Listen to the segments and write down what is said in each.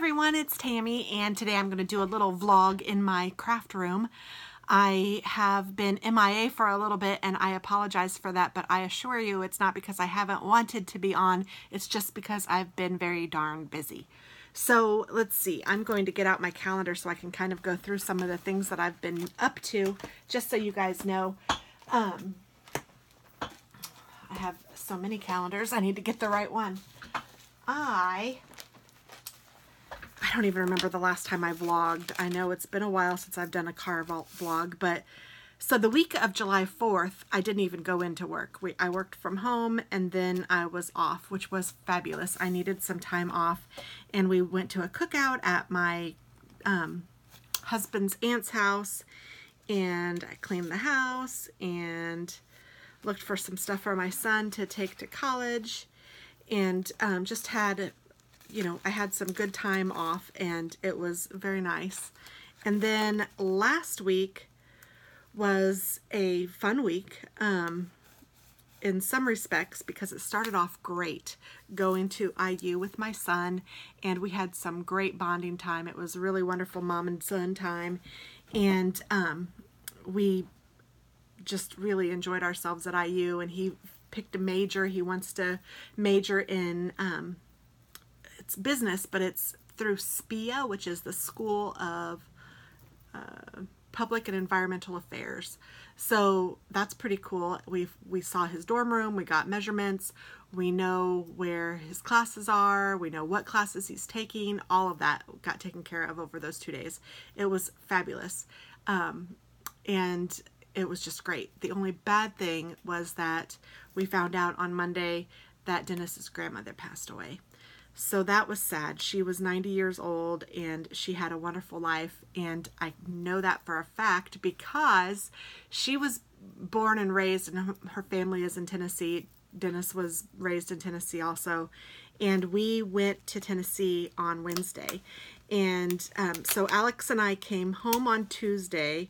everyone, it's Tammy, and today I'm going to do a little vlog in my craft room. I have been MIA for a little bit and I apologize for that, but I assure you it's not because I haven't wanted to be on, it's just because I've been very darn busy. So let's see, I'm going to get out my calendar so I can kind of go through some of the things that I've been up to, just so you guys know. I have so many calendars, I need to get the right one. I don't even remember the last time I vlogged. I know it's been a while since I've done a car vlog, but so the week of July 4th, I didn't even go into work. I worked from home and then I was off, which was fabulous. I needed some time off and we went to a cookout at my husband's aunt's house, and I cleaned the house and looked for some stuff for my son to take to college, and just had, you know, I had some good time off and it was very nice. And then last week was a fun week in some respects because it started off great going to IU with my son, and we had some great bonding time. It was really wonderful mom and son time, and we just really enjoyed ourselves at IU, and he picked a major. He wants to major in it's business, but it's through SPIA, which is the School of Public and Environmental Affairs. So that's pretty cool. We saw his dorm room, we got measurements, we know where his classes are, we know what classes he's taking, all of that got taken care of over those 2 days. It was fabulous. And it was just great. The only bad thing was that we found out on Monday that Dennis's grandmother passed away. So that was sad. She was 90 years old and she had a wonderful life, and I know that for a fact because she was born and raised, and her family is in Tennessee. Dennis was raised in Tennessee also, and we went to Tennessee on Wednesday. And so Alex and I came home on Tuesday,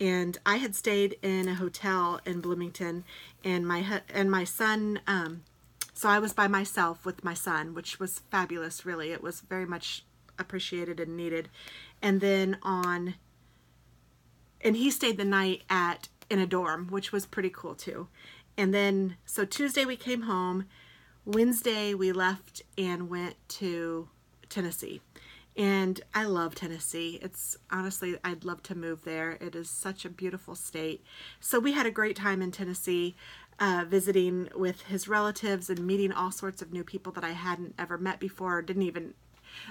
and I had stayed in a hotel in Bloomington, and my son, so I was by myself with my son, which was fabulous, really. It was very much appreciated and needed. And then and he stayed the night in a dorm, which was pretty cool too. And then, so Tuesday we came home, Wednesday we left and went to Tennessee. And I love Tennessee. It's honestly, I'd love to move there. It is such a beautiful state. So we had a great time in Tennessee, visiting with his relatives and meeting all sorts of new people that I hadn't ever met before,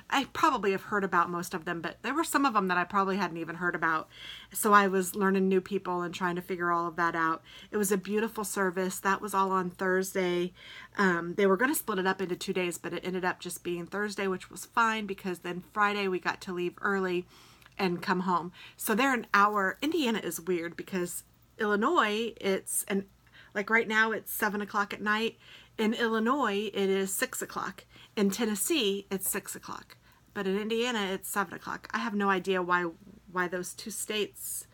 I probably have heard about most of them, but there were some of them that I probably hadn't even heard about. So I was learning new people and trying to figure all of that out. It was a beautiful service. That was all on Thursday. They were going to split it up into 2 days, but it ended up just being Thursday, which was fine because then Friday we got to leave early and come home. So they're an hour. Indiana is weird because Illinois, like right now it's 7 o'clock at night. In Illinois, it is 6 o'clock. In Tennessee, it's 6 o'clock. But in Indiana, it's 7 o'clock. I have no idea why those two states,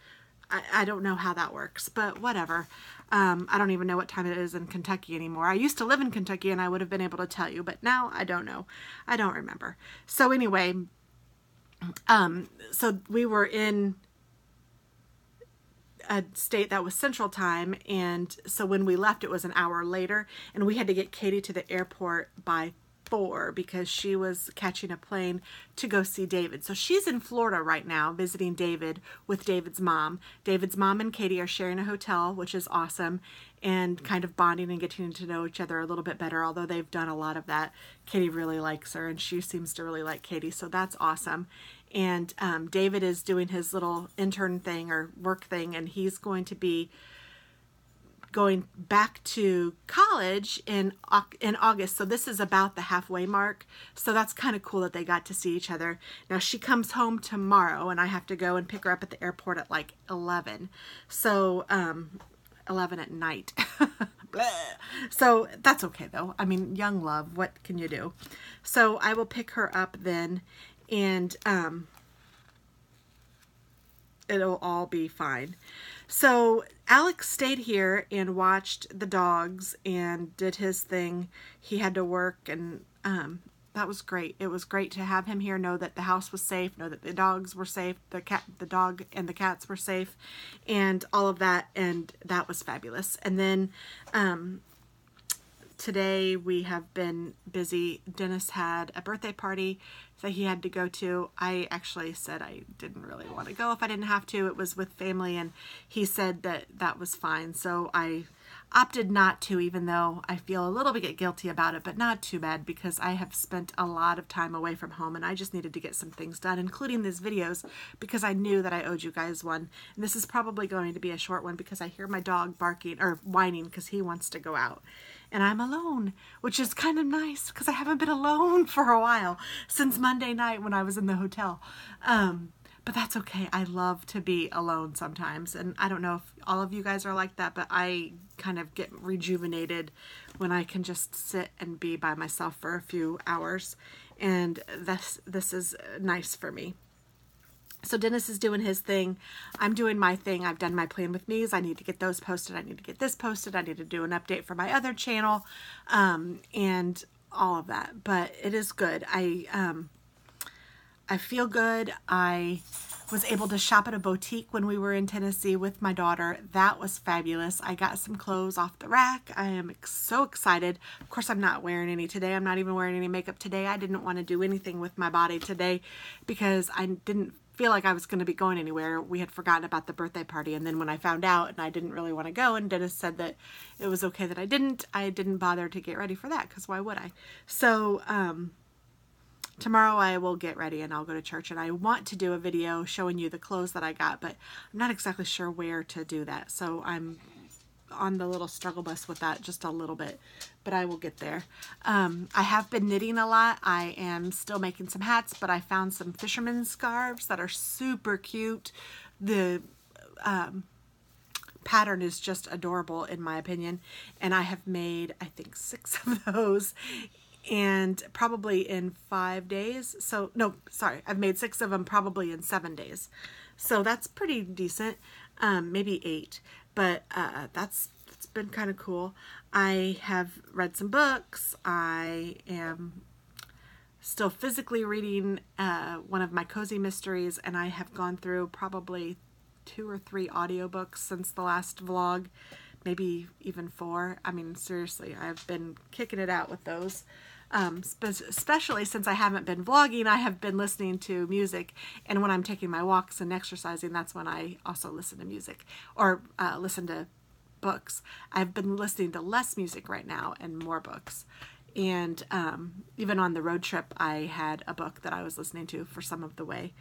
I don't know how that works, but whatever. I don't even know what time it is in Kentucky anymore. I used to live in Kentucky and I would have been able to tell you, but now I don't know. I don't remember. So anyway, so we were in a state that was Central Time, and so when we left it was an hour later, and we had to get Katie to the airport by 4 because she was catching a plane to go see David. So she's in Florida right now visiting David with David's mom. David's mom and Katie are sharing a hotel, which is awesome, and kind of bonding and getting to know each other a little bit better, although they've done a lot of that. Katie really likes her and she seems to really like Katie, so that's awesome. And David is doing his little intern thing or work thing, and he's going to be going back to college in August. So this is about the halfway mark. So that's kind of cool that they got to see each other. Now she comes home tomorrow and I have to go and pick her up at the airport at like 11. So 11 at night. So that's okay though. I mean, young love, what can you do? So I will pick her up then, and it'll all be fine. So Alex stayed here and watched the dogs and did his thing. He had to work, and that was great. It was great to have him here, know that the house was safe, know that the dogs were safe, the dog and the cats were safe, and all of that, and that was fabulous. And then today we have been busy. Dennis had a birthday party that he had to go to. I actually said I didn't really want to go if I didn't have to. It was with family, and he said that that was fine. So I opted not to, even though I feel a little bit guilty about it, but not too bad, because I have spent a lot of time away from home and I just needed to get some things done, including these videos, because I knew that I owed you guys one. And this is probably going to be a short one because I hear my dog barking or whining because he wants to go out. And I'm alone, which is kind of nice because I haven't been alone for a while, since Monday night when I was in the hotel. But that's okay. I love to be alone sometimes. And I don't know if all of you guys are like that, but I kind of get rejuvenated when I can just sit and be by myself for a few hours. And this is nice for me. So Dennis is doing his thing. I'm doing my thing. I've done my plan with me's. I need to get those posted. I need to get this posted. I need to do an update for my other channel, and all of that. But it is good. I feel good. I was able to shop at a boutique when we were in Tennessee with my daughter. That was fabulous. I got some clothes off the rack. I am so excited. Of course, I'm not wearing any today. I'm not even wearing any makeup today. I didn't want to do anything with my body today because I didn't feel like I was going to be going anywhere. We had forgotten about the birthday party, and then when I found out and I didn't really want to go, and Dennis said that it was okay that I didn't bother to get ready for that, because why would I? So tomorrow I will get ready and I'll go to church, and I want to do a video showing you the clothes that I got, but I'm not exactly sure where to do that. So I'm on the little struggle bus with that just a little bit, but I will get there. I have been knitting a lot. I am still making some hats, but I found some fisherman's scarves that are super cute. The pattern is just adorable in my opinion, and I have made, I think, 6 of those, and probably in 5 days. So no, sorry, I've made 6 of them probably in 7 days. So that's pretty decent. Maybe 8, but it's been kind of cool. I have read some books. I am still physically reading one of my cozy mysteries, and I have gone through probably 2 or 3 audiobooks since the last vlog, maybe even 4. I mean, seriously, I've been kicking it out with those. Especially since I haven't been vlogging, I have been listening to music, and when I'm taking my walks and exercising, that's when I also listen to music, or listen to books. I've been listening to less music right now and more books, and even on the road trip I had a book that I was listening to for some of the way,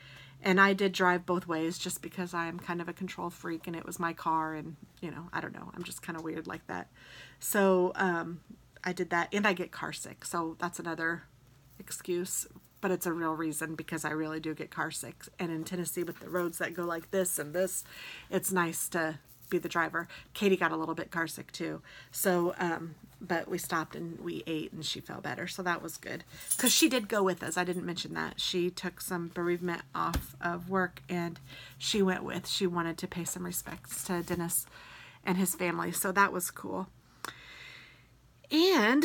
and I did drive both ways just because I am kind of a control freak, and it was my car, and you know, I don't know, I'm just kind of weird like that. So I did that, and I get car sick, so that's another excuse, but it's a real reason, because I really do get car sick, and in Tennessee with the roads that go like this and this, it's nice to be the driver. Katie got a little bit car sick too, so but we stopped and we ate and she felt better, so that was good, because she did go with us. I didn't mention that. She took some bereavement off of work and she wanted to pay some respects to Dennis and his family, so that was cool. And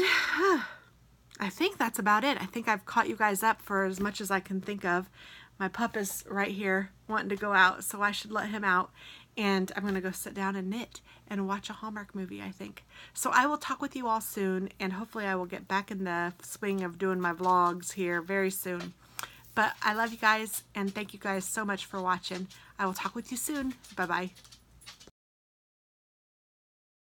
I think that's about it. I think I've caught you guys up for as much as I can think of. My pup is right here wanting to go out, so I should let him out. And I'm going to go sit down and knit and watch a Hallmark movie, I think. So I will talk with you all soon, and hopefully I will get back in the swing of doing my vlogs here very soon. But I love you guys, and thank you guys so much for watching. I will talk with you soon. Bye-bye.